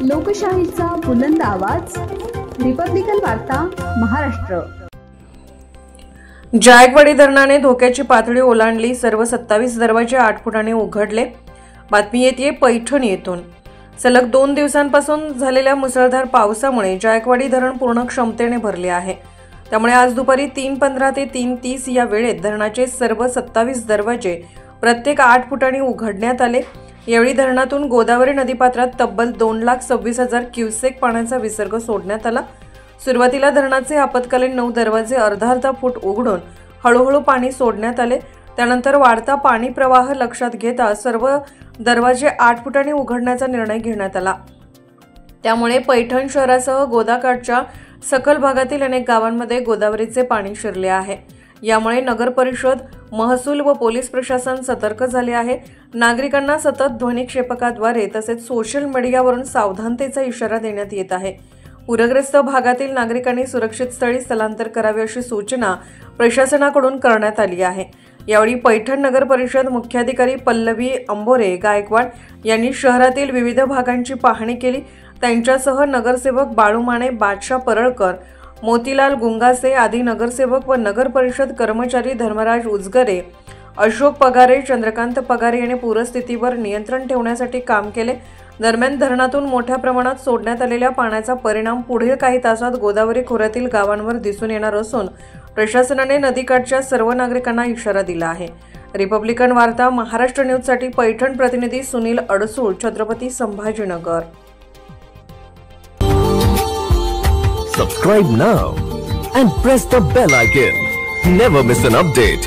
लोकशाहीचा बुलंद आवाज, रिपब्लिकन वार्ता महाराष्ट्र। जायकवाडी धरणाने धोक्याची पातळी ओलांडली। सर्व 27 दरवाजे 8 फुटाने उघडले। बातमी येते पैठण येथून। सलग 2 दिवसांपासून झालेल्या मुसळधार पावसामुळे जायकवाडी धरण पूर्ण क्षमतेने भरले आहे। त्यामुळे आज दुपारी 3:15 ते 3:30 या वेळेत धरणाचे सर्व 27 दरवाजे प्रत्येक 8 फुटांनी उघडण्यात आले। यावेळी धरणातून गोदावरी नदीपात्रात तब्बल 2,26,000 क्युसेक पाण्याचा विसर्ग सोडण्यात आला। सुरुवातीला धरणाचे आपत्कालीन 9 दरवाजे अर्धा फूट उघडून हळूहळू पाणी सोडण्यात आले। त्यानंतर वाढता पाणी प्रवाह लक्षात घेता सर्व दरवाजे 8 फुटांनी उघडण्याचा निर्णय घेण्यात आला। त्यामुळे पैठण शहरासह गोदाकाठच्या सखल भागातील अनेक गावांमध्ये गोदावरीचे पाणी शिरले आहे। यामुळे नगर परिषद, महसूल व पोलीस प्रशासन सतर्क झाले आहे। नागरिकांना सतत ध्वनिक्षेपकाद्वारे तसेच सोशल मीडियावरून सावधानतेचा इशारा देण्यात येत आहे। पूरग्रस्त भागातील नागरिकांनी सुरक्षित स्थळी स्थलांतर करावे अशी सूचना प्रशासनाकडून करण्यात आली आहे। यावेळी पैठण नगर परिषद मुख्याधिकारी पल्लवी अंबोरे गायकवाड यांनी शहरातील विविध भागांची पाहणी केली। त्यांच्यासह नगरसेवक बाळूमाने, बादशाह परळकर, मोतीलाल गुंगासे आदी नगरसेवक व नगर परिषद कर्मचारी धर्मराज उजगरे, अशोक पगारे, चंद्रकांत पगारे यांनी पूरस्थितीवर नियंत्रण ठेवण्यासाठी काम केले। दरम्यान धरणातून मोठ्या प्रमाणात सोडण्यात आलेल्या पाण्याचा परिणाम पुढील काही तासात गोदावरी खोऱ्यातील गावांवर दिसून येणार असून प्रशासनाने नदीकाठच्या सर्व नागरिकांना इशारा दिला आहे। रिपब्लिकन वार्ता महाराष्ट्र न्यूजसाठी पैठण प्रतिनिधी Sunil Adsul, Chhatrapati Sambhajinagar. Subscribe now and press the bell icon. Never miss an update.